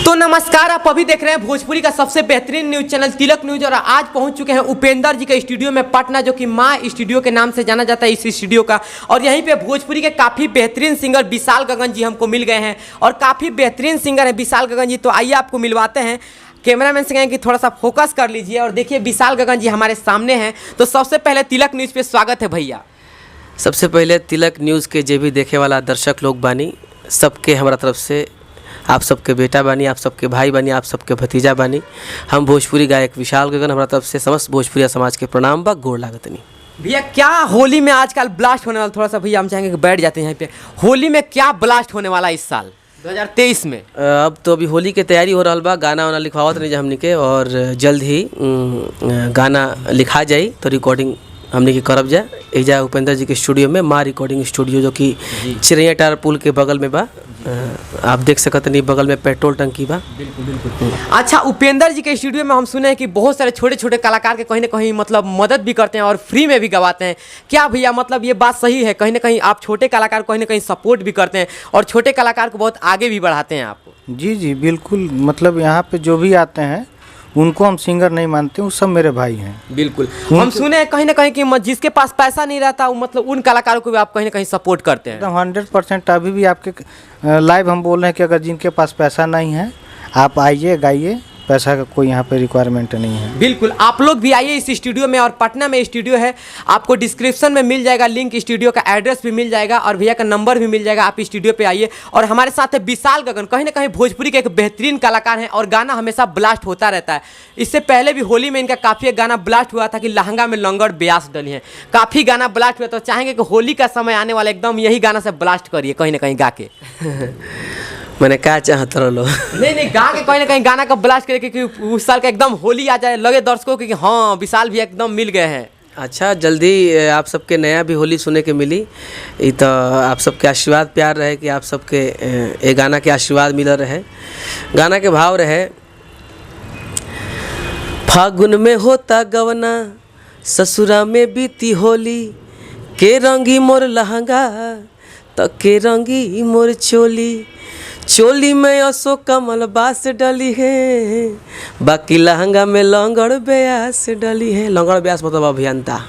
तो नमस्कार, आप अभी देख रहे हैं भोजपुरी का सबसे बेहतरीन न्यूज चैनल तिलक न्यूज। और आज पहुंच चुके हैं उपेंद्र जी के स्टूडियो में पटना, जो कि माँ स्टूडियो के नाम से जाना जाता है इस स्टूडियो का। और यहीं पे भोजपुरी के काफ़ी बेहतरीन सिंगर विशाल गगन जी हमको मिल गए हैं और काफ़ी बेहतरीन सिंगर है विशाल गगन जी। तो आइए आपको मिलवाते हैं। कैमरामैन से कहें कि थोड़ा सा फोकस कर लीजिए और देखिए विशाल गगन जी हमारे सामने हैं। तो सबसे पहले तिलक न्यूज़ पे स्वागत है भैया। सबसे पहले तिलक न्यूज़ के जे भी देखे वाला दर्शक लोग बानी, सबके हमारा तरफ से आप सबके बेटा बानी, आप सबके भाई बानी, आप सबके भतीजा बानी। हम भोजपुरी गायक विशाल गगन हमारा तरफ से समस्त भोजपुरिया समाज के प्रणाम बा, गोड़ लागतनी। भैया क्या होली में आजकल ब्लास्ट होने वाला, थोड़ा सा भैया हम चाहेंगे कि बैठ जाते हैं यहाँ पे। होली में क्या ब्लास्ट होने वाला इस साल 2023 में? अब तो अभी होली के तैयारी हो रहा बा, गाना वाना लिखवावत नहीं जा हमनी के, और जल्द ही गाना लिखा जाई तो रिकॉर्डिंग हमने की करब जा एजा उपेंद्र जी के स्टूडियो में, माँ रिकॉर्डिंग स्टूडियो, जो कि चिरैया टार पुल के बगल में बा। आप देख सकत नहीं, बगल में पेट्रोल टंकी बा। बिल्कुल बिल्कुल। अच्छा, उपेंद्र जी के स्टूडियो में हम सुने हैं कि बहुत सारे छोटे छोटे कलाकार के कहीं ना कहीं मतलब मदद भी करते हैं और फ्री में भी गवाते हैं। क्या भैया मतलब ये बात सही है? कहीं ना कहीं आप छोटे कलाकार को कहीं ना कहीं सपोर्ट भी करते हैं और छोटे कलाकार को बहुत आगे भी बढ़ाते हैं आप? जी जी बिल्कुल। मतलब यहाँ पे जो भी आते हैं उनको हम सिंगर नहीं मानते, वो सब मेरे भाई हैं। बिल्कुल। हम सुने हैं कहीं ना कहीं कि जिसके पास पैसा नहीं रहता वो मतलब उन कलाकारों को भी आप कहीं ना कहीं सपोर्ट करते हैं। एकदम 100%। अभी भी आपके लाइव हम बोल रहे हैं कि अगर जिनके पास पैसा नहीं है आप आइए, गाइए, पैसा का कोई यहाँ पे रिक्वायरमेंट नहीं है। बिल्कुल, आप लोग भी आइए इस स्टूडियो में। और पटना में स्टूडियो है, आपको डिस्क्रिप्शन में मिल जाएगा लिंक, स्टूडियो का एड्रेस भी मिल जाएगा और भैया का नंबर भी मिल जाएगा। आप स्टूडियो पे आइए। और हमारे साथ है विशाल गगन, कहीं ना कहीं भोजपुरी के एक बेहतरीन कलाकार हैं और गाना हमेशा ब्लास्ट होता रहता है। इससे पहले भी होली में इनका काफ़ी गाना ब्लास्ट हुआ था कि लहंगा में लंगड़ ब्यास डली है, काफ़ी गाना ब्लास्ट हुआ। तो चाहेंगे कि होली का समय आने वाला एकदम यही गाना से ब्लास्ट करिए कहीं ना कहीं गा के। मैंने क्या चाहत रहो नहीं गा के कहीं ना कहीं गाना का ब्लास्ट करे, क्योंकि उस साल का एकदम होली आ जाए, लगे दर्शकों को कि हाँ विशाल भी एकदम मिल गए हैं। अच्छा, जल्दी आप सबके नया भी होली सुने के मिली। ये तो आप सबके आशीर्वाद प्यार रहे कि आप सबके ये गाना के आशीर्वाद मिल रहे। गाना के भाव रहे, फागुन में होता गवना, ससुरा में बीती होली, के रंगी मोर लहंगा तो के रंगी मोर चोली, चोली में असो कमल बास डली है, बाकी लहंगा में लंगड़ ब्यास डली है। लंगड़ ब्यास मतलब अभियंता।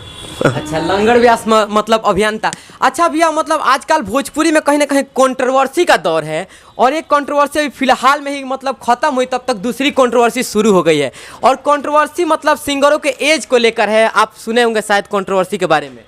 अच्छा, लंगड़ व्यास मतलब अभियंता। अच्छा भैया, मतलब आजकल भोजपुरी में कहीं ना कहीं कंट्रोवर्सी का दौर है और एक कंट्रोवर्सी अभी फिलहाल में ही मतलब खत्म हुई, तब तक दूसरी कंट्रोवर्सी शुरू हो गई है। और कंट्रोवर्सी मतलब सिंगरों के एज को लेकर है। आप सुने होंगे शायद कंट्रोवर्सी के बारे में।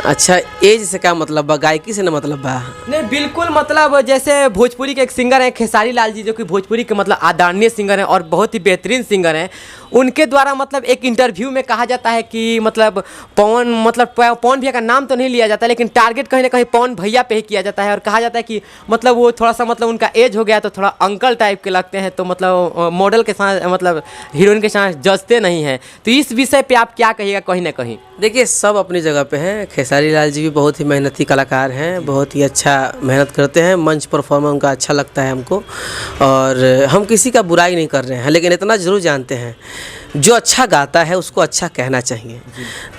अच्छा, एज से क्या मतलब बा? गायकी से ना मतलब बा? नहीं बिल्कुल, मतलब जैसे भोजपुरी के एक सिंगर हैं खेसारी लाल जी, जो कि भोजपुरी के मतलब आदरणीय सिंगर हैं और बहुत ही बेहतरीन सिंगर हैं। उनके द्वारा मतलब एक इंटरव्यू में कहा जाता है कि मतलब पवन भैया का नाम तो नहीं लिया जाता, लेकिन टारगेट कहीं ना कहीं पवन भैया पे ही किया जाता है। और कहा जाता है कि मतलब वो थोड़ा सा मतलब उनका एज हो गया तो थोड़ा अंकल टाइप के लगते हैं, तो मतलब मॉडल के साथ मतलब हीरोइन के साथ जचते नहीं हैं। तो इस विषय पे आप क्या कहिएगा? कहीं ना कहीं देखिए, सब अपनी जगह पे हैं। खेसारी लाल जी भी बहुत ही मेहनती कलाकार हैं, बहुत ही अच्छा मेहनत करते हैं, मंच परफॉर्मेंस उनका अच्छा लगता है हमको। और हम किसी का बुराई नहीं कर रहे हैं, लेकिन इतना ज़रूर जानते हैं जो अच्छा गाता है उसको अच्छा कहना चाहिए।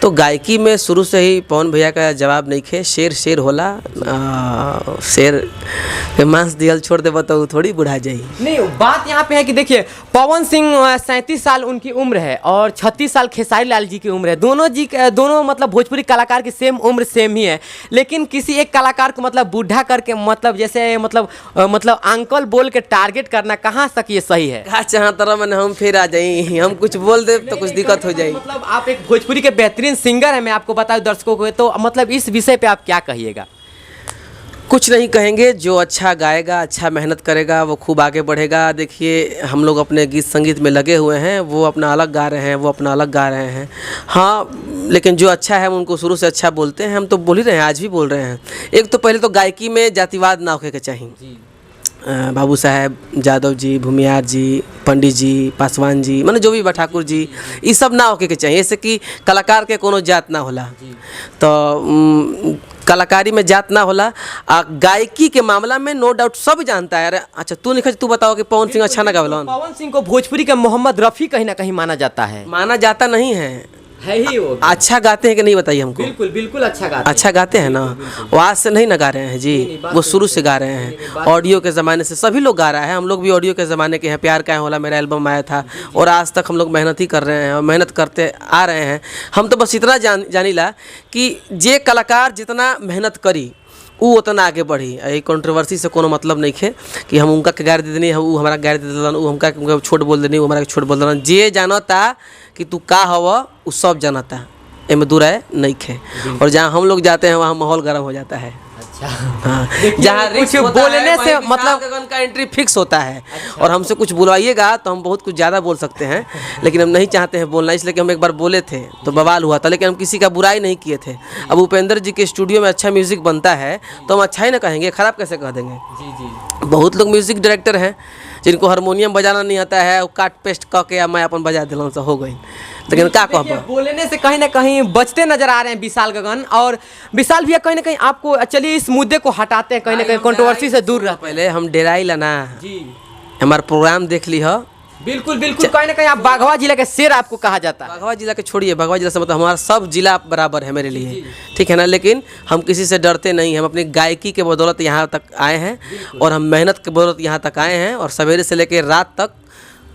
तो गायकी में शुरू से ही पवन भैया का जवाब नहीं खे, शेर शेर होला, शेर के मांस दियल छोड़ दे तो थोड़ी बुढ़ा जाई। नहीं, बात यहाँ पे है कि देखिए पवन सिंह 37 साल उनकी उम्र है और 36 साल खेसारी लाल जी की उम्र है। दोनों मतलब भोजपुरी कलाकार की सेम उम्र सेम ही है, लेकिन किसी एक कलाकार को मतलब बूढ़ा करके मतलब जैसे मतलब अंकल बोल के टारगेट करना कहाँ तक ये सही है? कहा चाह तरह मैंने हम फिर आ जाई, हम कुछ बोल दे तो कुछ दिक्कत हो जाए। मतलब आप एक भोजपुरी के बेहतरीन सिंगर हैं, मैं आपको बताऊं दर्शकों को, तो मतलब इस विषय पे आप क्या कहिएगा? कुछ नहीं कहेंगे, जो अच्छा गाएगा, अच्छा मेहनत करेगा, वो खूब आगे बढ़ेगा। देखिए, हम लोग अपने गीत संगीत में लगे हुए हैं, वो अपना अलग गा रहे हैं, वो अपना अलग गा रहे हैं। हाँ, लेकिन जो अच्छा है हम उनको शुरू से अच्छा बोलते हैं। हम तो बोल ही रहे हैं, आज भी बोल रहे हैं। एक तो पहले तो गायकी में जातिवाद ना होके चाहिए। बाबू साहेब यादव जी, भूमियार जी, पंडित जी, पासवान जी, माने जो भी बा, ठाकुर जी, ये सब ना होके चाहिए, जैसे कि कलाकार के कोनो जात ना होला। तो कलाकारी में जात ना होला। गायकी के मामला में नो डाउट सब जानता है। अरे अच्छा, तू बताओ कि पवन सिंह अच्छा ना गावलन? पवन सिंह को भोजपुरी के मोहम्मद रफ़ी कहीं ना कहीं माना जाता है। माना जाता नहीं है, है ही वो। अच्छा गाते हैं कि नहीं बताइए हमको। बिल्कुल बिल्कुल अच्छा गाते अच्छा गाते हैं ना, वो आज से नहीं ना गा रहे हैं जी, वो शुरू से गा रहे हैं, ऑडियो के ज़माने से सभी लोग गा रहा है। हम लोग भी ऑडियो के ज़माने के हैं। प्यार का होला मेरा एल्बम आया था और आज तक हम लोग मेहनत ही कर रहे हैं और मेहनत करते आ रहे हैं। हम तो बस इतना जानीला कि जे कलाकार जितना मेहनत करी वो उतना आगे बढ़ी। ये कंट्रोवर्सी से कोनो मतलब नहीं है कि हम उनका के गार दे देनी, वो हमारा गार दे देलन, वो हमका उनका छोट बोल देनी, वो हमारा छोट बोल देलन। जे जानता कि तू का हव वो सब जानता, एमें दूर है नहीं खे। और जहाँ हम लोग जाते हैं वहाँ माहौल गर्म हो जाता है। अच्छा हाँ, जहाँ कुछ बोलने से मतलब गगन का एंट्री फिक्स होता है। और हमसे कुछ बुलवाइएगा तो हम बहुत कुछ ज़्यादा बोल सकते हैं, लेकिन हम नहीं चाहते हैं बोलना, इसलिए कि हम एक बार बोले थे तो बवाल हुआ था, लेकिन हम किसी का बुराई नहीं किए थे। अब उपेंद्र जी के स्टूडियो में अच्छा म्यूज़िक बनता है तो हम अच्छा ही ना कहेंगे, ख़राब कैसे कह देंगे। जी जी बहुत लोग म्यूज़िक डायरेक्टर हैं जिनको हारमोनियम बजाना नहीं आता है, वो काट पेस्ट कह के मैं अपन बजा दिलन से हो गई, लेकिन का देखिए, कहब। बोलने से कहीं ना कहीं बचते नजर आ रहे हैं विशाल गगन। और विशाल भैया कहीं ना कहीं आपको, चलिए इस मुद्दे को हटाते हैं, कहीं ना कहीं कंट्रोवर्सी से दूर रहते पहले हम डेराई लाना, हैं। जी हमारा प्रोग्राम देख ली हो। बिल्कुल बिल्कुल, कहीं ना कहीं आप बाघवा जिला के शेर आपको कहा जाता है। बाघवा जिला के छोड़िए, बाघवा जिला से मतलब हमारा सब जिला बराबर है मेरे लिए, ठीक है ना। लेकिन हम किसी से डरते नहीं, हम अपनी गायकी के बदौलत यहाँ तक आए हैं और हम मेहनत के बदौलत यहाँ तक आए हैं और सवेरे से लेकर रात तक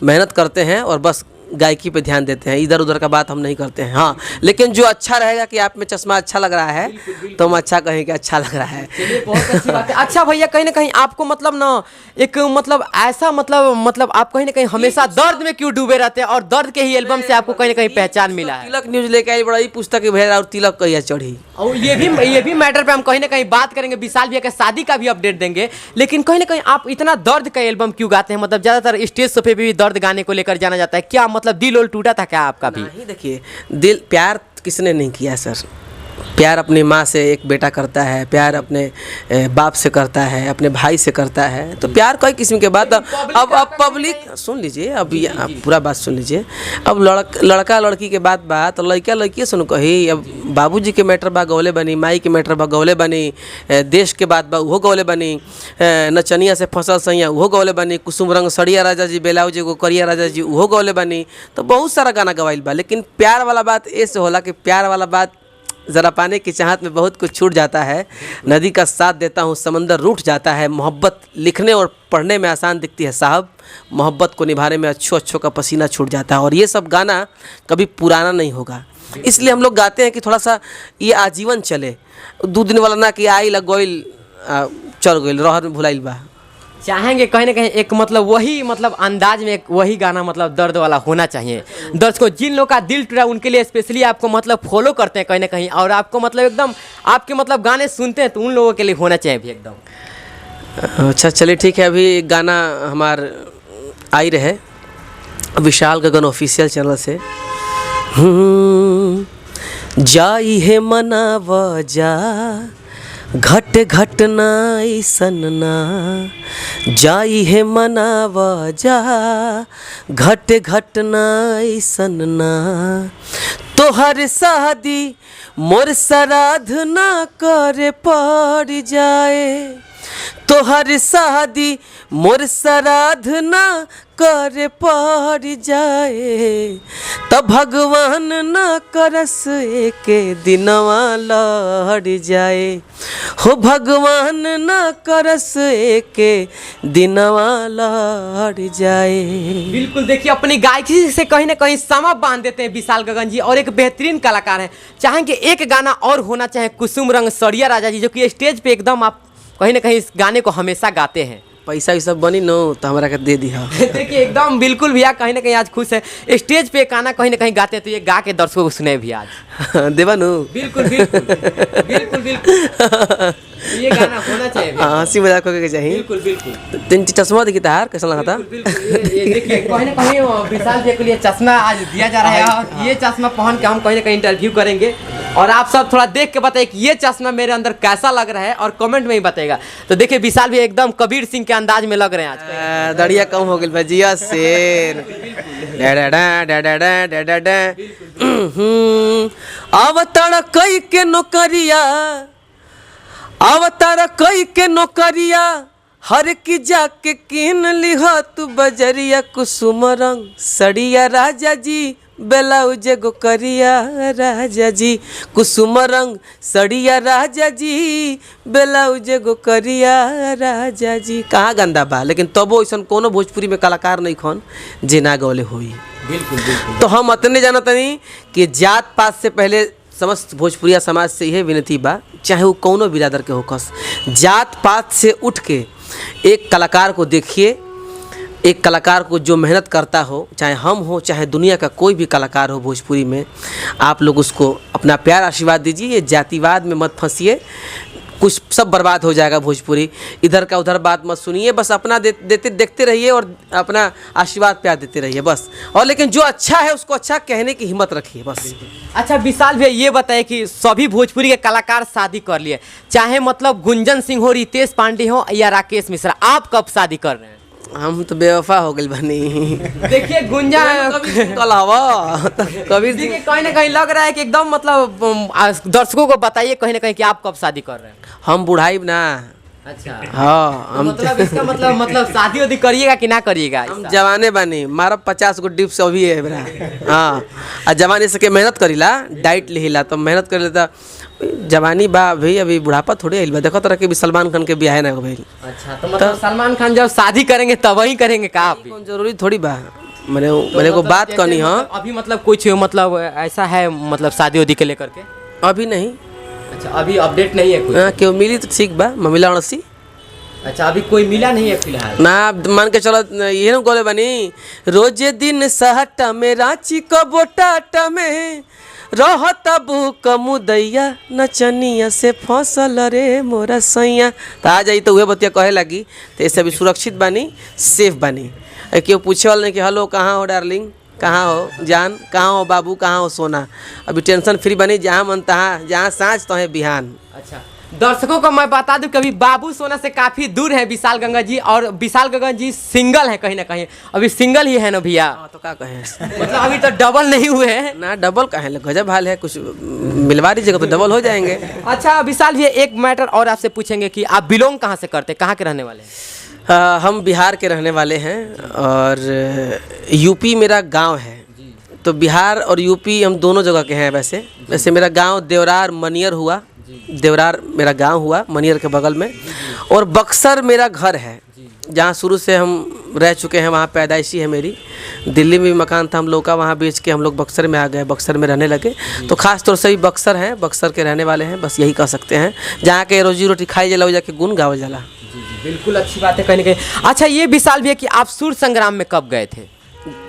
मेहनत करते हैं और बस गायकी पे ध्यान देते हैं, इधर उधर का बात हम नहीं करते हैं। हाँ, लेकिन जो अच्छा रहेगा कि आप में चश्मा अच्छा लग रहा है तो हम अच्छा कहें कि अच्छा लग रहा है। चलिए, बहुत अच्छी बात है। अच्छा भैया, कहीं ना कहीं आपको मतलब ना एक मतलब ऐसा मतलब आप कहीं ना कहीं हमेशा दर्द में क्यों डूबे रहते हैं और दर्द के ही एल्बम से आपको कहीं ना कहीं पहचान मिला है। तिलक न्यूज लेके आई, बड़ा ही पुस्तक भेजा और तिलक कहिया चढ़ी। और ये भी मैटर पे हम कहीं ना कहीं बात करेंगे, विशाल भैया के शादी का भी अपडेट देंगे। लेकिन कहीं ना कहीं आप इतना दर्द का एल्बम क्यों गाते हैं? मतलब ज़्यादातर स्टेज शो पे भी दर्द गाने को लेकर जाना जाता है, क्या मतलब दिल उल टूटा था क्या आपका भी? नहीं, देखिए, दिल प्यार किसने नहीं किया सर। प्यार अपनी माँ से एक बेटा करता है, प्यार अपने बाप से करता है, अपने भाई से करता है, तो प्यार कई किस्म के बात। अब पब्लिक सुन लीजिए, अब पूरा बात सुन लीजिए। अब लड़का लड़की के बात तो लड़का लड़की सुन कही। अब बाबूजी के मैटर बा गौले बनी, माई के मैटर बा गौले बनी, देश के बात बा उहो गौले बनी, नचनिया से फसल सैया उहो गौले बनी, कुसुम रंग सड़िया राजा जी बेलाउज एगो करिया राजा जी उहो गौले बनी। तो बहुत सारा गाना गवाइल बा, लेकिन प्यार वाला बात ऐसे होला कि प्यार वाला बात ज़रा पाने की चाहत में बहुत कुछ छूट जाता है। नदी का साथ देता हूँ समंदर रूठ जाता है। मोहब्बत लिखने और पढ़ने में आसान दिखती है साहब, मोहब्बत को निभाने में अच्छों का पसीना छूट जाता है। और ये सब गाना कभी पुराना नहीं होगा, इसलिए हम लोग गाते हैं कि थोड़ा सा ये आजीवन चले। 2 दिन वाला ना कि आई लग गोइल चल गइल रहर में भुलाइल बा। चाहेंगे कहीं ना कहीं एक मतलब वही मतलब अंदाज में एक वही गाना मतलब दर्द वाला होना चाहिए। दर्शकों, जिन लोगों का दिल टूटा उनके लिए स्पेशली आपको मतलब फॉलो करते हैं कहीं ना कहीं, और आपको मतलब एकदम आपके मतलब गाने सुनते हैं, तो उन लोगों के लिए होना चाहिए भी एकदम। अच्छा चलिए ठीक है, अभी एक गाना हमार आई रहे विशाल गगन ऑफिशियल चैनल से। जाई है मनाव जा घट घटना सनना, जाई है मनाव जा घट घटना सनना, तोहर शादी मोर श्राद्ध ना करे पड़ जाए, तोहर शादी मोर श्राद्ध ना करे पड़ जाए, तब भगवान ना करस के दिनवा लड़ जाए, हो भगवान ना करस के दिनवा लड़ जाए। बिल्कुल, देखिए अपनी गायकी से कहीं ना कहीं समा बांध देते हैं विशाल गगन जी, और एक बेहतरीन कलाकार हैं। चाहेंगे एक गाना और होना चाहे कुसुम रंग सड़िया राजा जी, जो कि स्टेज पे एकदम आप कहीं ना कहीं इस गाने को हमेशा गाते हैं। पैसा सब बनी नो तो हमारा के दे दिया। देखिए एकदम बिल्कुल भैया कहीं ना कहीं आज खुश है, स्टेज पे गाना कहीं ना कहीं गाते हैं, तो ये गा के दर्शकों को सुने भी आज। देवा नु बिल्कुल ये गाना होना चाहिए। हाँ, हंसी मजाक होके चाहिए। बिल्कुल तीन चश्मा देखी तार कैसा लगा था? ये देखिए कहीं ना कहीं विशाल जी के लिए चश्मा आज दिया जा रहा है। ये चश्मा पहन के हम कहीं ना कहीं इंटरव्यू करेंगे, और आप सब थोड़ा देख के बताइए कि ये चश्मा मेरे अंदर कैसा लग रहा है, और कमेंट में ही बताएगा। तो देखिए विशाल भी एकदम कबीर सिंह के अंदाज में लग रहे हैं आज। दड़िया कम हो गई भजिया शेर। अवतार कई के नौकरिया, अवतार कई के नौकरिया, हर की जाके किन लिहा तू बजरिया, कुसुम रंग सड़िया राजा जी ब्लाउज गो करिया राजा जी, कुसुम रंग सड़िया राजा जी, ब्लाउज गो करिया राजा जी। कहाँ गंदा बा, लेकिन तबो ऐसा कोनो भोजपुरी में कलाकार नहीं खन जे ना गौले होई। बिल्कुल बिल्कुल। तो हम अतने जानत नहीं कि जात पात से पहले समस्त भोजपुरिया समाज से यह विनती बा, चाहे वो कौनो बिरादर के होकस, जात पात से उठ के एक कलाकार को देखिए। एक कलाकार को जो मेहनत करता हो, चाहे हम हो चाहे दुनिया का कोई भी कलाकार हो भोजपुरी में, आप लोग उसको अपना प्यार आशीर्वाद दीजिए। ये जातिवाद में मत फंसिए, कुछ सब बर्बाद हो जाएगा भोजपुरी। इधर का उधर बात मत सुनिए, बस अपना देते देखते रहिए और अपना आशीर्वाद प्यार देते रहिए बस। और लेकिन जो अच्छा है उसको अच्छा कहने की हिम्मत रखिए बस। अच्छा विशाल भैया ये बताए कि सभी भोजपुरी के कलाकार शादी कर लिए, चाहे मतलब गुंजन सिंह हो, रितेश पांडे हो या राकेश मिश्रा, आप कब शादी कर रहे हैं? हम तो बेवफा हो गए बनी। देखिए गुंजन कभी देखिए कहीं ना कहीं लग रहा है कि एकदम मतलब दर्शकों को बताइए कहीं ना कहीं कि आप कब शादी कर रहे हैं? हम बुढ़ाई ना। अच्छा हाँ तो मतलब इसका मतलब शादी वादी करिएगा कि ना करिएगा? हम जवाने बानी, मारा 50 गो डिप्स अभी है मेरा। हाँ आ जवानी से के मेहनत करीला, डाइट लिहिला तो मेहनत कर लेता। जवानी बा भाई, अभी बुढ़ापा थोड़े आइल बा। देखो तरह के भी सलमान खान के ब्याह ना भाई। अच्छा तो मतलब सलमान खान जब शादी करेंगे तब वही करेंगे का आप? जरूरी थोड़ी बा। मेरे को बात जैसे करनी है अभी मतलब कुछ मतलब ऐसा है मतलब शादी वादी के लेकर के? अभी नहीं। अच्छा अभी अपडेट नहीं है कुछ? हाँ क्यों मिली तो ठीक बा, ममिला अड़सी। अच्छा अभी कोई मिला नहीं है फिलहाल? ना मान के चलो ये ना गोले बनी, रोजे दिन सहटा में रांची को बोटाटा में रहता बुक मुदैया, नचनिया से फसल रे मोरा सैया। तो आ जाई तो वह बतिया कहे लगी, तो ऐसे अभी सुरक्षित बानी, सेफ बानी। क्यों पूछे वाले नहीं कि हेलो कहाँ हो डार्लिंग, कहाँ हो जान, कहाँ हो बाबू, कहाँ हो सोना। अभी टेंशन फ्री बनी, जहाँ मन तहाँ, जहाँ सांझ तो है बिहान। अच्छा दर्शकों को मैं बता दूं कभी बाबू सोना से काफी दूर है विशाल गंगा जी, और विशाल गंगा जी सिंगल है कहीं ना कहीं, अभी सिंगल ही है ना भैया? तो क्या कहें मतलब अभी तो डबल नहीं हुए हैं ना। डबल कहें गजब हाल है, कुछ मिलवा दीजिएगा तो डबल हो जाएंगे। अच्छा विशाल भैया एक मैटर और आपसे पूछेंगे कि आप बिलोंग कहाँ से करते हैं, कहाँ के रहने वाले हैं? हम बिहार के रहने वाले हैं और यूपी मेरा गांव है। तो बिहार और यूपी हम दोनों जगह के हैं। वैसे मेरा गांव देवरार मनियर हुआ, देवरार मेरा गांव हुआ मनियर के बगल में, और बक्सर मेरा घर है जहाँ शुरू से हम रह चुके हैं। वहाँ पैदाइशी है मेरी। दिल्ली में भी मकान था हम लोग का, वहाँ बेच के हम लोग बक्सर में आ गए, बक्सर में रहने लगे। तो ख़ास तौर से भी बक्सर हैं, बक्सर के रहने वाले हैं, बस यही कह सकते हैं। जहाँ के रोजी रोटी खाई जाला जाके गुन गावल जाला। बिल्कुल अच्छी बात है कहीं ना कहीं। अच्छा ये विशाल भैया कि आप सूर्य संग्राम में कब गए थे?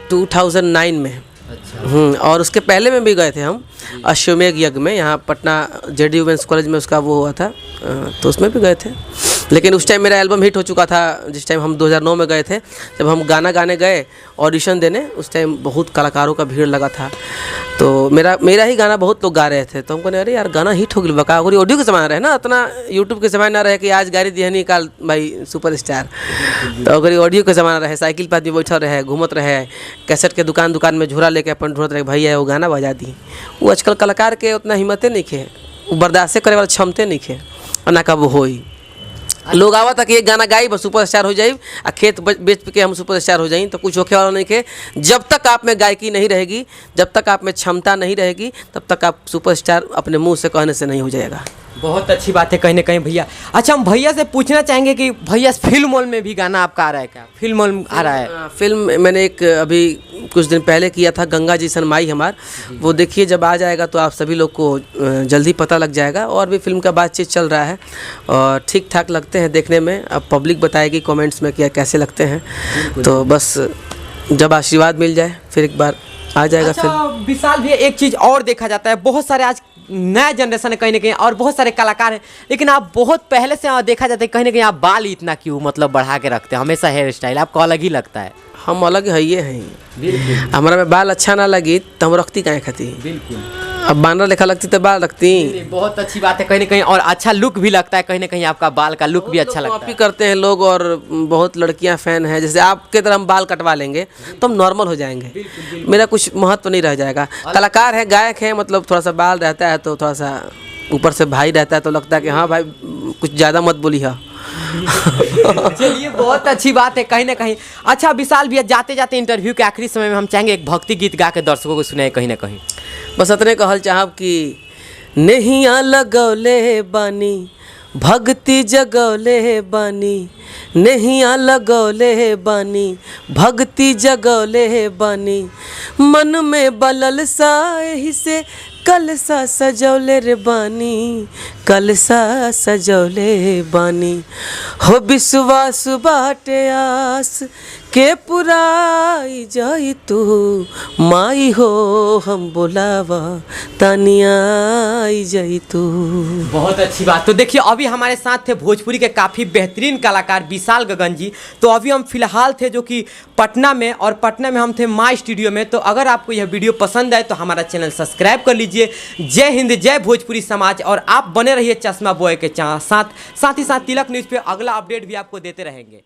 2009 में। अच्छा और उसके पहले में भी गए थे हम अश्वमेघ यज्ञ में, यहाँ पटना जेडी वुमेंस कॉलेज में उसका वो हुआ था, तो उसमें भी गए थे। लेकिन उस टाइम मेरा एल्बम हिट हो चुका था। जिस टाइम हम 2009 में गए थे, जब हम गाना गाने गए ऑडिशन देने, उस टाइम बहुत कलाकारों का भीड़ लगा था। तो मेरा ही गाना बहुत लोग गा रहे थे। तो हमको नहीं, अरे यार गाना हिट हो गया बका, और ऑडियो के ज़माना रहे ना, इतना यूट्यूब के ज़माना रहे कि आज गाड़ी दिहनी काल भाई सुपर स्टार। तो अगर ऑडियो के ज़माना रहे, साइकिल पर आदमी बैठल रहे, घूमत रहे, कैसेट के दुकान में झोरा लेके अपन ढूंढत रहे, भैया वो गाना बजा दी। वो आजकल कलाकार के उतना हिम्मतें नहीं खे, वो बर्दाश्त करे वाला क्षमते नहीं खे, और ना कब होई। लोग आवा तक एक गाना गाई बस सुपर स्टार हो जाए, आ खेत बेच के हम सुपर स्टार हो जाए, तो कुछ होके वाला नहीं के। जब तक आप में गायकी नहीं रहेगी, जब तक आप में क्षमता नहीं रहेगी, तब तक आप सुपर स्टार अपने मुंह से कहने से नहीं हो जाएगा। बहुत अच्छी बात है कहीं ना कहीं भैया। अच्छा हम भैया से पूछना चाहेंगे कि भैया फिल्म मॉल में भी गाना आपका आ रहा है क्या? फिल्म मॉल आ रहा है? फिल्म मैंने एक अभी कुछ दिन पहले किया था, गंगा जी सनमाई हमार। वो देखिए जब आ जाएगा तो आप सभी लोग को जल्दी पता लग जाएगा। और भी फिल्म का बातचीत चल रहा है और ठीक ठाक लगते हैं देखने में। अब पब्लिक बताएगी कमेंट्स में क्या कैसे लगते हैं। तो बस जब आशीर्वाद मिल जाए फिर एक बार आ जाएगा। अच्छा विशाल भैया एक चीज़ और देखा जाता है, बहुत सारे आज नया जनरेशन है कहीं ना कहीं, और बहुत सारे कलाकार हैं, लेकिन आप बहुत पहले से देखा जाता है कहीं ना कहीं आप बाल इतना क्यों मतलब बढ़ा के रखते हैं, हमेशा हेयर स्टाइल आपको अलग ही लगता है। हम अलग है ये हैं। हमारा में बाल अच्छा ना लगी तो हम रखती काहे खाती। बिल्कुल अब बानर लेखा लगती तो बाल रखती। बहुत अच्छी बात है कहीं ना कहीं, और अच्छा लुक भी लगता है कहीं ना कहीं, आपका बाल का लुक भी अच्छा लगता है। कॉपी करते हैं लोग और बहुत लड़कियां फैन हैं। जैसे आपके तरह हम बाल कटवा लेंगे तो हम नॉर्मल हो जाएंगे, मेरा कुछ महत्व नहीं रह जाएगा। कलाकार है, गायक है, मतलब थोड़ा सा बाल रहता है तो थोड़ा सा ऊपर से भाई रहता है तो लगता है कि हाँ भाई कुछ ज़्यादा मत बोली है। चलिए बहुत अच्छी बात है कहीं ना कहीं। अच्छा विशाल भैया, जाते जाते इंटरव्यू के आखिरी समय में हम चाहेंगे एक भक्ति गीत गा के दर्शकों को सुनाए कहीं ना कहीं। बस इतने कहल चाहब कि नहिया लगौले बानी भक्ति जगौले बानी, नहिया लगौले बानी भक्ति जगौले बानी, मन में बलल सा एही से कलसा सजौले रे बानी, कलसा सजौले बानी। हो विश्वास बाटे आस के पुराई जाई तू, माई हो हम बोलावा तानिया आई जाई तू। बहुत अच्छी बात। तो देखिए अभी हमारे साथ थे भोजपुरी के काफ़ी बेहतरीन कलाकार विशाल गगन जी। तो अभी हम फिलहाल थे जो कि पटना में, और पटना में हम थे माँ स्टूडियो में। तो अगर आपको यह वीडियो पसंद आए तो हमारा चैनल सब्सक्राइब कर लीजिए। जय हिंद, जय भोजपुरी समाज। और आप बने रहिए चश्मा बॉय के साथ ही साथ तिलक न्यूज़ पे अगला अपडेट भी आपको देते रहेंगे।